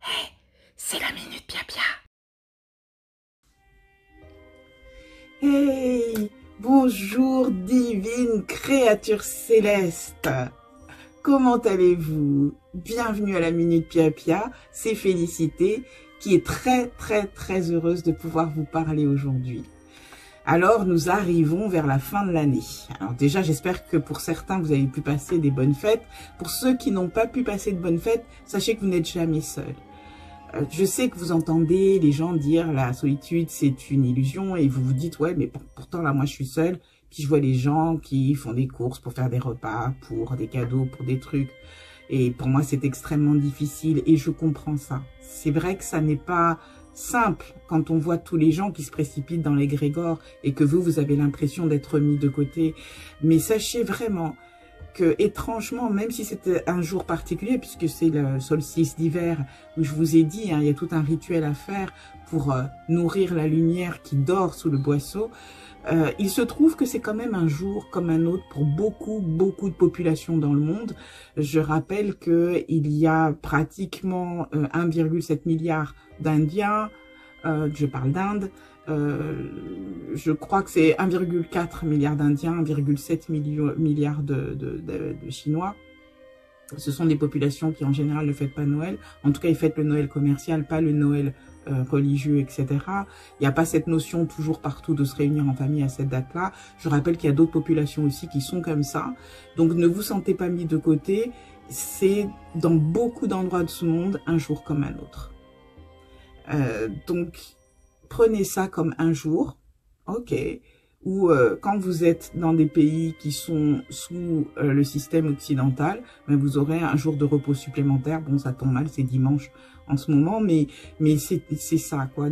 Hey, c'est la Minute Pia Pia. Hey, bonjour divine créature céleste. Comment allez-vous? Bienvenue à la Minute Pia Pia, c'est Félicité qui est très heureuse de pouvoir vous parler aujourd'hui. Alors, nous arrivons vers la fin de l'année. Alors déjà, j'espère que pour certains, vous avez pu passer des bonnes fêtes. Pour ceux qui n'ont pas pu passer de bonnes fêtes, sachez que vous n'êtes jamais seul. Je sais que vous entendez les gens dire la solitude, c'est une illusion et vous vous dites, ouais, mais pourtant là, moi, je suis seule. Puis je vois les gens qui font des courses pour faire des repas, pour des cadeaux, pour des trucs. Et pour moi, c'est extrêmement difficile et je comprends ça. C'est vrai que ça n'est pas simple quand on voit tous les gens qui se précipitent dans l'égrégore et que vous avez l'impression d'être mis de côté. Mais sachez vraiment que, étrangement, même si c'était un jour particulier, puisque c'est le solstice d'hiver, où je vous ai dit, hein, il y a tout un rituel à faire pour nourrir la lumière qui dort sous le boisseau, il se trouve que c'est quand même un jour comme un autre pour beaucoup de populations dans le monde. Je rappelle qu'il y a pratiquement 1,7 milliard d'Indiens, je parle d'Inde, je crois que c'est 1,4 milliard d'Indiens, 1,7 milliard de Chinois. Ce sont des populations qui en général ne fêtent pas Noël. En tout cas, ils fêtent le Noël commercial, pas le Noël religieux, etc. Il n'y a pas cette notion toujours partout de se réunir en famille à cette date-là. Je rappelle qu'il y a d'autres populations aussi qui sont comme ça. Donc ne vous sentez pas mis de côté. C'est dans beaucoup d'endroits de ce monde un jour comme un autre. Donc prenez ça comme un jour, ok. Ou quand vous êtes dans des pays qui sont sous le système occidental, ben vous aurez un jour de repos supplémentaire. Bon, ça tombe mal, c'est dimanche en ce moment, mais c'est ça, quoi.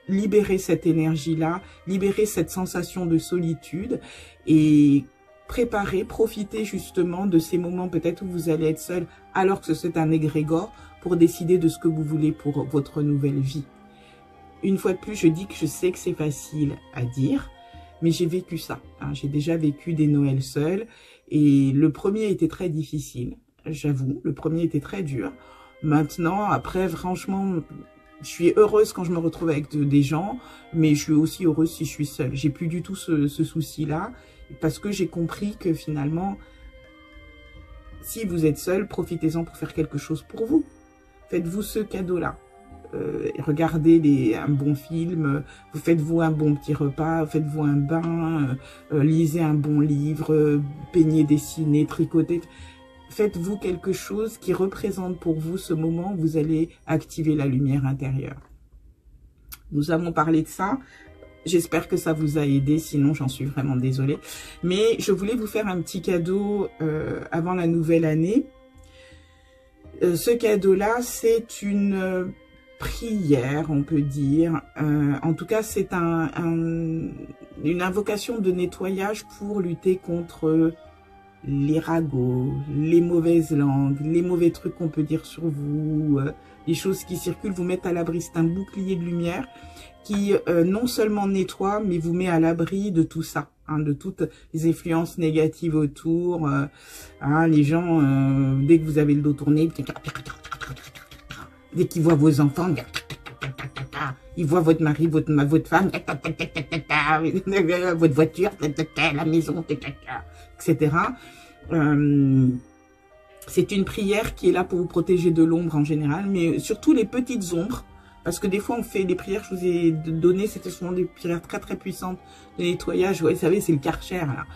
Libérez cette énergie-là, libérez cette sensation de solitude et profitez justement de ces moments peut-être où vous allez être seul alors que c'est un égrégore pour décider de ce que vous voulez pour votre nouvelle vie. Une fois de plus, je dis que je sais que c'est facile à dire, mais j'ai vécu ça. Hein. J'ai déjà vécu des Noëls seuls et le premier était très difficile, j'avoue. Le premier était très dur. Maintenant, après, franchement, je suis heureuse quand je me retrouve avec des gens, mais je suis aussi heureuse si je suis seule. J'ai plus du tout ce souci-là parce que j'ai compris que finalement, si vous êtes seul, profitez-en pour faire quelque chose pour vous. Faites-vous ce cadeau-là. Regardez un bon film, faites-vous un bon petit repas, faites-vous un bain, lisez un bon livre, peignez, dessinez, tricotez. Faites-vous quelque chose qui représente pour vous ce moment où vous allez activer la lumière intérieure. Nous avons parlé de ça. J'espère que ça vous a aidé, sinon j'en suis vraiment désolée. Mais je voulais vous faire un petit cadeau avant la nouvelle année. Ce cadeau-là, c'est une prière, on peut dire. En tout cas, c'est une invocation de nettoyage pour lutter contre les ragots, les mauvaises langues, les mauvais trucs qu'on peut dire sur vous, les choses qui circulent, vous mettent à l'abri. C'est un bouclier de lumière qui non seulement nettoie, mais vous met à l'abri de tout ça, hein, de toutes les influences négatives autour. Hein, les gens, dès que vous avez le dos tourné, dès qu'ils voient vos enfants, ils voient votre mari, votre femme, votre voiture, la maison, etc. C'est une prière qui est là pour vous protéger de l'ombre en général, mais surtout les petites ombres. Parce que des fois, on fait des prières, je vous ai donné, c'était souvent des prières très puissantes de nettoyage. Ouais, vous savez, c'est le Karcher, là.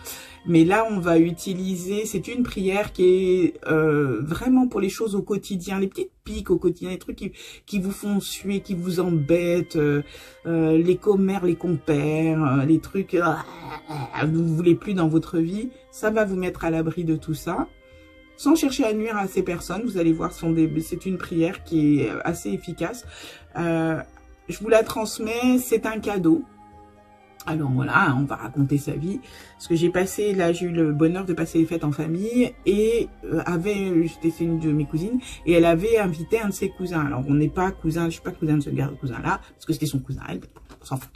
Mais là, on va utiliser, c'est une prière qui est vraiment pour les choses au quotidien, les petites piques au quotidien, les trucs qui vous font suer, qui vous embêtent, les commères, les compères, les trucs vous voulez plus dans votre vie. Ça va vous mettre à l'abri de tout ça. Sans chercher à nuire à ces personnes, vous allez voir, c'est une prière qui est assez efficace. Je vous la transmets, c'est un cadeau. Alors voilà, on va raconter sa vie. Parce que j'ai eu le bonheur de passer les fêtes en famille et j'étais chez une de mes cousines et elle avait invité un de ses cousins. Alors on n'est pas cousin, je suis pas cousin de ce cousin-là, parce que c'était son cousin, elle, on s'en fout.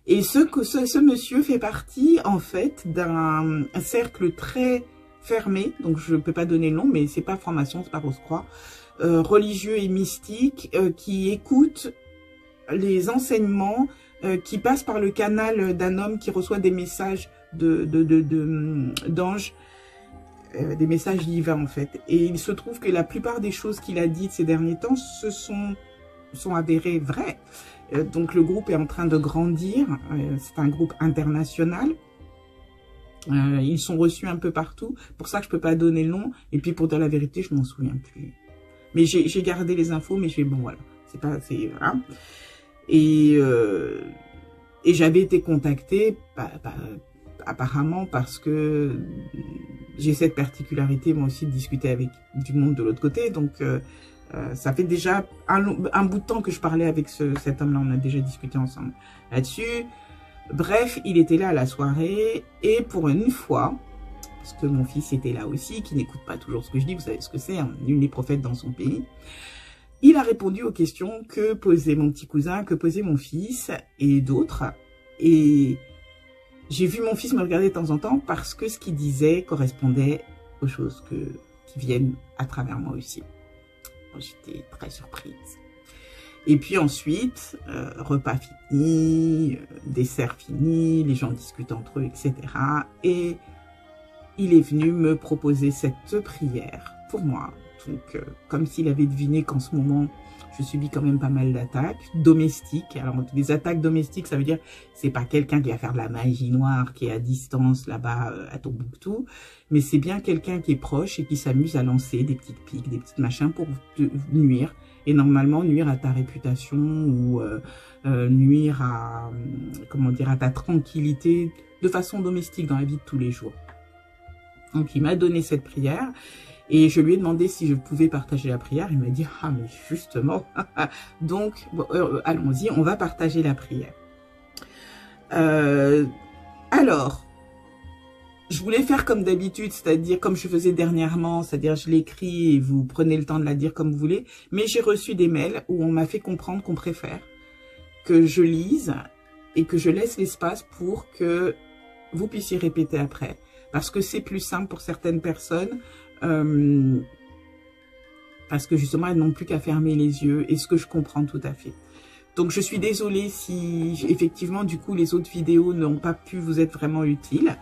Et ce monsieur fait partie en fait d'un cercle très fermé, donc je ne peux pas donner le nom, mais c'est pas franc-maçon, c'est pas Rose-Croix. religieux et mystiques qui écoutent les enseignements qui passent par le canal d'un homme qui reçoit des messages d'anges, des messages divins en fait. Et il se trouve que la plupart des choses qu'il a dites ces derniers temps sont avérées vraies. Donc le groupe est en train de grandir, c'est un groupe international. Ils sont reçus un peu partout, pour ça que je peux pas donner le nom. Et puis pour dire la vérité, je m'en souviens plus. Mais j'ai gardé les infos, mais je fais bon voilà, voilà. Et j'avais été contactée apparemment parce que j'ai cette particularité moi aussi de discuter avec du monde de l'autre côté. Donc ça fait déjà un bout de temps que je parlais avec cet homme-là, on a déjà discuté ensemble là-dessus. Bref, il était là à la soirée et pour une fois, parce que mon fils était là aussi, qui n'écoute pas toujours ce que je dis, vous savez ce que c'est, hein, nul n'est prophète dans son pays. Il a répondu aux questions que posait mon petit cousin, que posait mon fils et d'autres. Et j'ai vu mon fils me regarder de temps en temps parce que ce qu'il disait correspondait aux choses qui viennent à travers moi aussi. J'étais très surprise. Et puis ensuite, repas fini, dessert fini, les gens discutent entre eux, etc. Et il est venu me proposer cette prière pour moi. Donc, comme s'il avait deviné qu'en ce moment, je subis quand même pas mal d'attaques domestiques. Alors, des attaques domestiques, ça veut dire c'est pas quelqu'un qui va faire de la magie noire, qui est à distance là-bas à Tombouctou, mais c'est bien quelqu'un qui est proche et qui s'amuse à lancer des petites piques, des petites machins pour te nuire. Et normalement, nuire à ta réputation ou nuire à, comment dire, à ta tranquillité de façon domestique dans la vie de tous les jours. Donc, il m'a donné cette prière. Et je lui ai demandé si je pouvais partager la prière. Il m'a dit, ah mais justement. Donc, bon, allons-y, on va partager la prière. Alors, je voulais faire comme d'habitude, c'est-à-dire comme je faisais dernièrement, c'est-à-dire je l'écris et vous prenez le temps de la dire comme vous voulez. Mais j'ai reçu des mails où on m'a fait comprendre qu'on préfère que je lise et que je laisse l'espace pour que vous puissiez répéter après. Parce que c'est plus simple pour certaines personnes. Parce que justement elles n'ont plus qu'à fermer les yeux et ce que je comprends tout à fait. Donc je suis désolée si effectivement du coup les autres vidéos n'ont pas pu vous être vraiment utiles.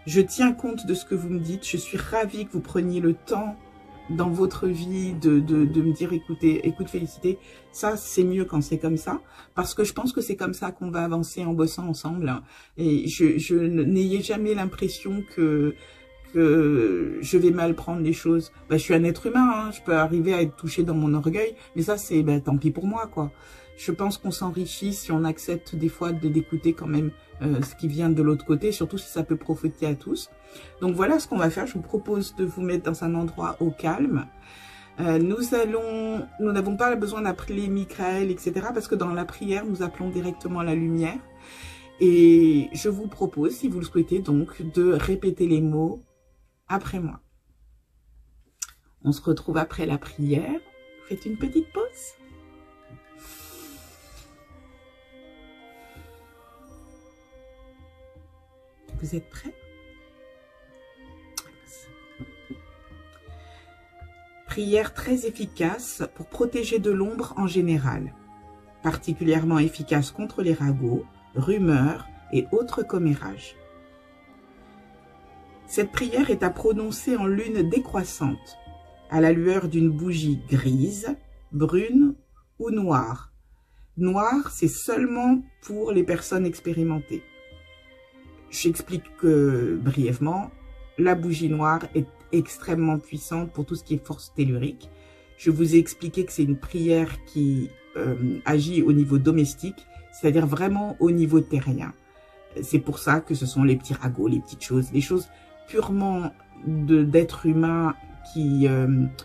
Je tiens compte de ce que vous me dites, je suis ravie que vous preniez le temps dans votre vie de me dire écoute Félicité, ça c'est mieux quand c'est comme ça, parce que je pense que c'est comme ça qu'on va avancer en bossant ensemble. Et je n'ayez jamais l'impression que je vais mal prendre les choses. Je suis un être humain, hein, je peux arriver à être touchée dans mon orgueil, mais ça c'est tant pis pour moi quoi. Je pense qu'on s'enrichit si on accepte des fois d'écouter quand même ce qui vient de l'autre côté, surtout si ça peut profiter à tous. Donc voilà ce qu'on va faire, je vous propose de vous mettre dans un endroit au calme. Nous n'avons pas besoin d'appeler Michael, etc. parce que dans la prière, nous appelons directement la lumière. Et je vous propose, si vous le souhaitez donc, de répéter les mots après moi. On se retrouve après la prière. Faites une petite pause. Vous êtes prêts? Prière très efficace pour protéger de l'ombre en général. Particulièrement efficace contre les ragots, rumeurs et autres commérages. Cette prière est à prononcer en lune décroissante, à la lueur d'une bougie grise, brune ou noire. Noire, c'est seulement pour les personnes expérimentées. J'explique brièvement, la bougie noire est extrêmement puissante pour tout ce qui est force tellurique. Je vous ai expliqué que c'est une prière qui agit au niveau domestique, c'est-à-dire vraiment au niveau terrien. C'est pour ça que ce sont les petits ragots, les petites choses, les choses purement d'êtres humains qui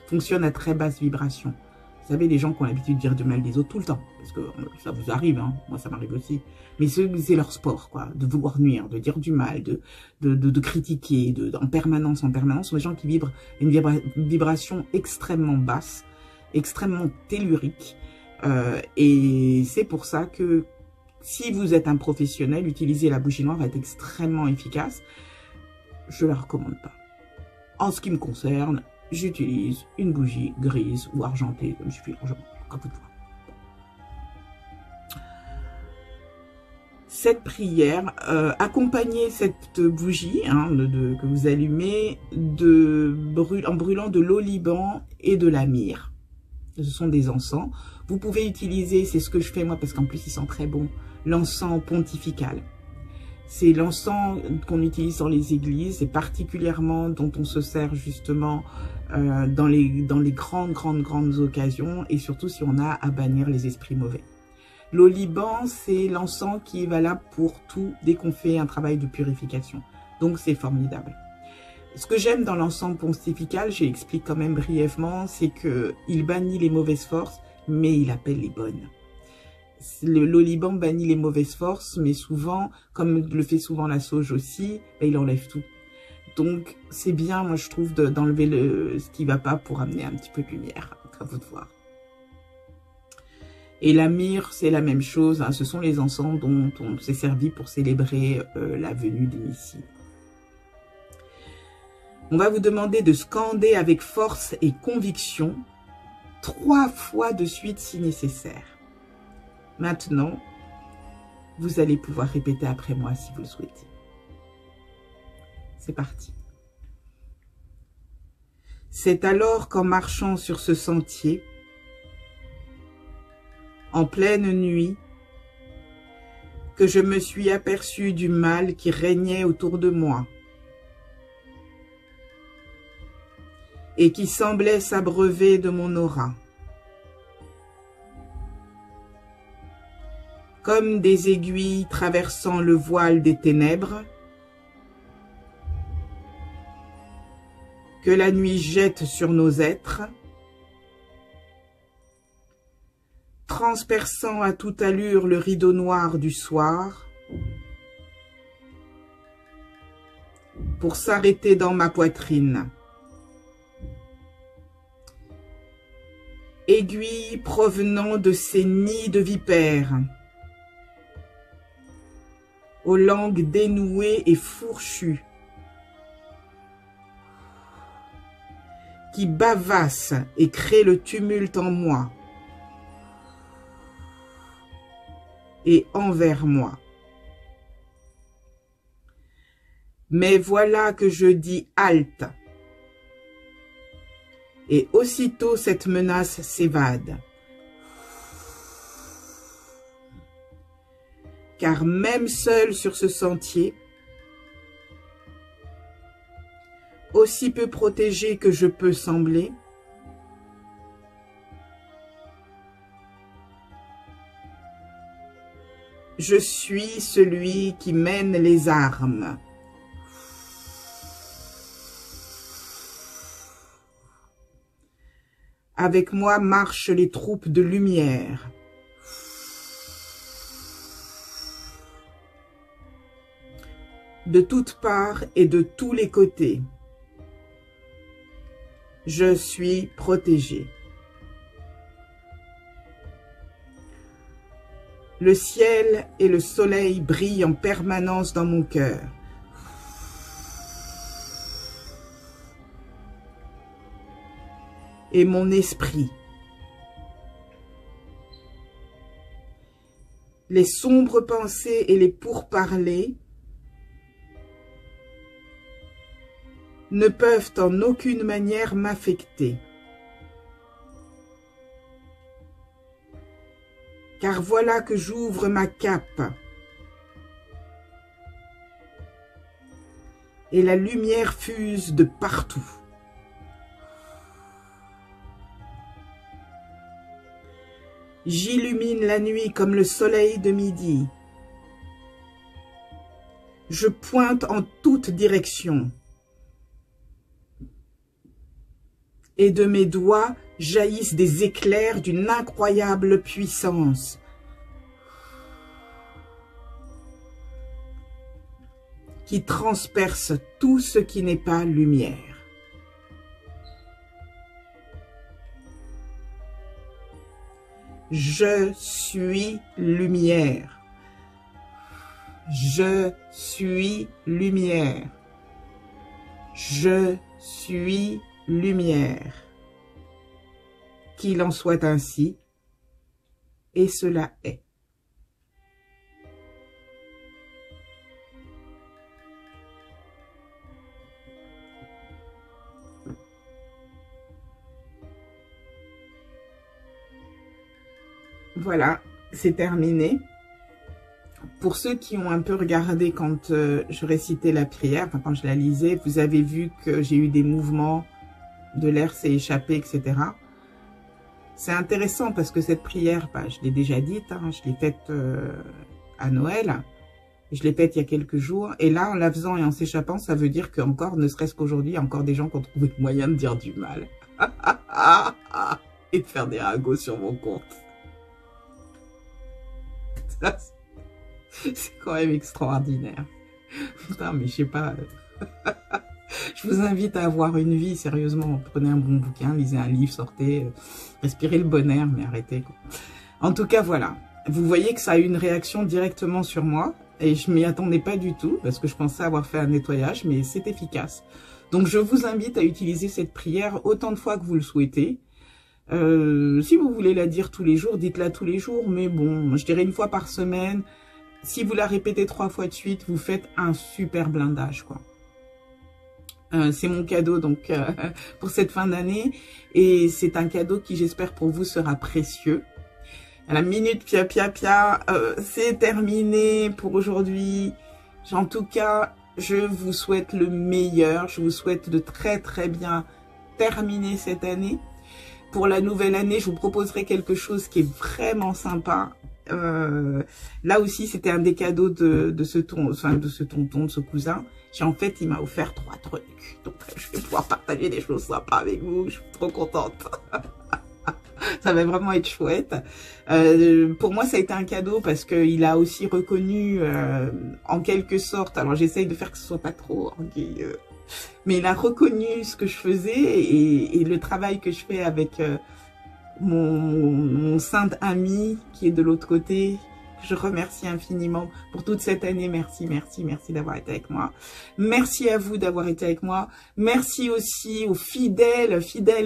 fonctionnent à très basse vibration. Vous savez, les gens qui ont l'habitude de dire du mal des autres tout le temps, parce que ça vous arrive, hein, moi ça m'arrive aussi. Mais c'est leur sport, quoi, de vouloir nuire, de dire du mal, de critiquer, en permanence, sont des gens qui vibrent une vibration extrêmement basse, extrêmement tellurique. Et c'est pour ça que si vous êtes un professionnel, utiliser la bougie noire va être extrêmement efficace. Je ne la recommande pas. En ce qui me concerne, j'utilise une bougie grise ou argentée, ça me suffit largement, à vous de voir. Cette prière, accompagnez cette bougie que vous allumez en brûlant de l'oliban et de la myrrhe. Ce sont des encens. Vous pouvez utiliser, c'est ce que je fais moi parce qu'en plus ils sont très bons, l'encens pontifical. C'est l'encens qu'on utilise dans les églises et particulièrement dont on se sert justement dans les grandes occasions et surtout si on a à bannir les esprits mauvais. L'oliban, c'est l'encens qui est valable pour tout dès qu'on fait un travail de purification. Donc, c'est formidable. Ce que j'aime dans l'encens pontifical, j'explique quand même brièvement, c'est qu'il bannit les mauvaises forces, mais il appelle les bonnes. L'oliban bannit les mauvaises forces, mais souvent, comme le fait souvent la sauge aussi, il enlève tout. Donc, c'est bien, moi, je trouve, d'enlever ce qui ne va pas pour amener un petit peu de lumière. À vous de voir. Et la myrrhe, c'est la même chose. Hein, ce sont les encens dont on s'est servi pour célébrer la venue du Messie. On va vous demander de scander avec force et conviction 3 fois de suite si nécessaire. Maintenant, vous allez pouvoir répéter après moi si vous le souhaitez. C'est parti. C'est alors qu'en marchant sur ce sentier, en pleine nuit, que je me suis aperçu du mal qui régnait autour de moi et qui semblait s'abreuver de mon aura. Comme des aiguilles traversant le voile des ténèbres, que la nuit jette sur nos êtres, transperçant à toute allure le rideau noir du soir, pour s'arrêter dans ma poitrine. Aiguille provenant de ces nids de vipères, aux langues dénouées et fourchues, qui bavassent et créent le tumulte en moi et envers moi. Mais voilà que je dis halte, et aussitôt cette menace s'évade. Car même seul sur ce sentier, aussi peu protégé que je peux sembler, je suis celui qui mène les armes. Avec moi marchent les troupes de lumière. De toutes parts et de tous les côtés, je suis protégé. Le ciel et le soleil brillent en permanence dans mon cœur. Et mon esprit. Les sombres pensées et les pourparlers ne peuvent en aucune manière m'affecter. Car voilà que j'ouvre ma cape et la lumière fuse de partout. J'illumine la nuit comme le soleil de midi. Je pointe en toutes directions. Et de mes doigts jaillissent des éclairs d'une incroyable puissance. Qui transperce tout ce qui n'est pas lumière. Je suis lumière. Je suis lumière. Je suis lumière. Qu'il en soit ainsi, et cela est. Voilà, c'est terminé. Pour ceux qui ont un peu regardé quand je récitais la prière, enfin, quand je la lisais, vous avez vu que j'ai eu des mouvements, de l'air s'est échappé, etc. C'est intéressant parce que cette prière, bah, je l'ai déjà dite, hein, je l'ai faite à Noël, je l'ai faite il y a quelques jours, et là, en la faisant et en s'échappant, ça veut dire qu'encore, ne serait-ce qu'aujourd'hui, il y a encore des gens qui ont trouvé le moyen de dire du mal. Et de faire des ragots sur mon compte. C'est quand même extraordinaire. Putain, mais je sais pas. Je vous invite à avoir une vie, sérieusement. Prenez un bon bouquin, lisez un livre, sortez, respirez le bon air, mais arrêtez, quoi. En tout cas, voilà. Vous voyez que ça a eu une réaction directement sur moi. Et je m'y attendais pas du tout, parce que je pensais avoir fait un nettoyage, mais c'est efficace. Donc, je vous invite à utiliser cette prière autant de fois que vous le souhaitez. Si vous voulez la dire tous les jours, dites-la tous les jours, mais bon, je dirais une fois par semaine. Si vous la répétez 3 fois de suite, vous faites un super blindage, quoi. C'est mon cadeau donc pour cette fin d'année, et c'est un cadeau qui, j'espère pour vous, sera précieux. La minute pia pia pia, c'est terminé pour aujourd'hui. En tout cas, je vous souhaite le meilleur. Je vous souhaite de très très bien terminer cette année. Pour la nouvelle année, je vous proposerai quelque chose qui est vraiment sympa. Là aussi, c'était un des cadeaux de ce tonton, de ce cousin. En fait, il m'a offert 3 trucs. Donc, je vais pouvoir partager des choses sympas avec vous. Je suis trop contente. Ça va vraiment être chouette. Pour moi, ça a été un cadeau parce qu'il a aussi reconnu, en quelque sorte, alors j'essaye de faire que ce soit pas trop orgueilleux, mais il a reconnu ce que je faisais et le travail que je fais avec mon saint ami qui est de l'autre côté. Je remercie infiniment pour toute cette année. Merci, merci, merci d'avoir été avec moi. Merci à vous d'avoir été avec moi. Merci aussi aux fidèles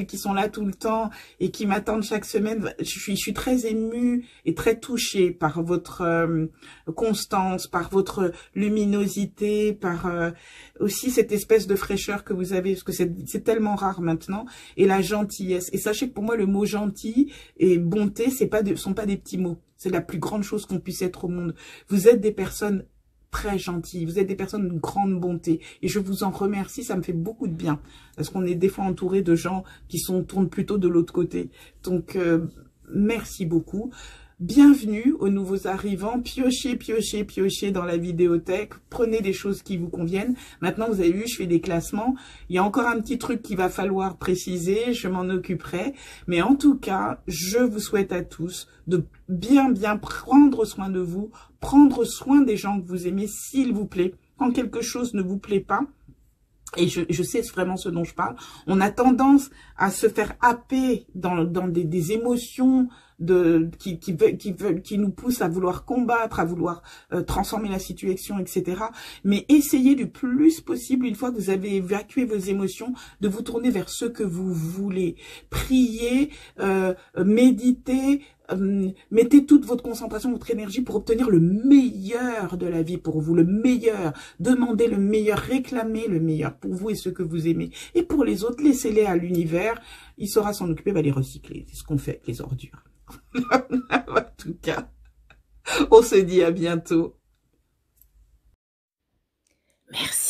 qui sont là tout le temps et qui m'attendent chaque semaine. Je suis très émue et très touchée par votre constance, par votre luminosité, par aussi cette espèce de fraîcheur que vous avez, parce que c'est tellement rare maintenant, et la gentillesse. Et sachez que pour moi, le mot gentil et bonté, sont pas des petits mots. C'est la plus grande chose qu'on puisse être au monde. Vous êtes des personnes très gentilles, vous êtes des personnes de grande bonté. Et je vous en remercie, ça me fait beaucoup de bien. Parce qu'on est des fois entouré de gens qui tournent plutôt de l'autre côté. Donc, merci beaucoup. Bienvenue aux nouveaux arrivants. Piochez, piochez, piochez dans la vidéothèque. Prenez des choses qui vous conviennent. Maintenant, vous avez vu, je fais des classements. Il y a encore un petit truc qu'il va falloir préciser. Je m'en occuperai. Mais en tout cas, je vous souhaite à tous de bien prendre soin de vous. Prendre soin des gens que vous aimez, s'il vous plaît. Quand quelque chose ne vous plaît pas, et je sais vraiment ce dont je parle, on a tendance à se faire happer dans des émotions qui nous poussent à vouloir combattre, à vouloir transformer la situation, etc. Mais essayez du plus possible, une fois que vous avez évacué vos émotions, de vous tourner vers ce que vous voulez. Priez, méditez, mettez toute votre concentration, votre énergie pour obtenir le meilleur de la vie pour vous, le meilleur. Demandez le meilleur, réclamez le meilleur pour vous et ceux que vous aimez. Et pour les autres, laissez-les à l'univers. Il saura s'en occuper, va les recycler. C'est ce qu'on fait avec les ordures. En tout cas, on se dit à bientôt. Merci.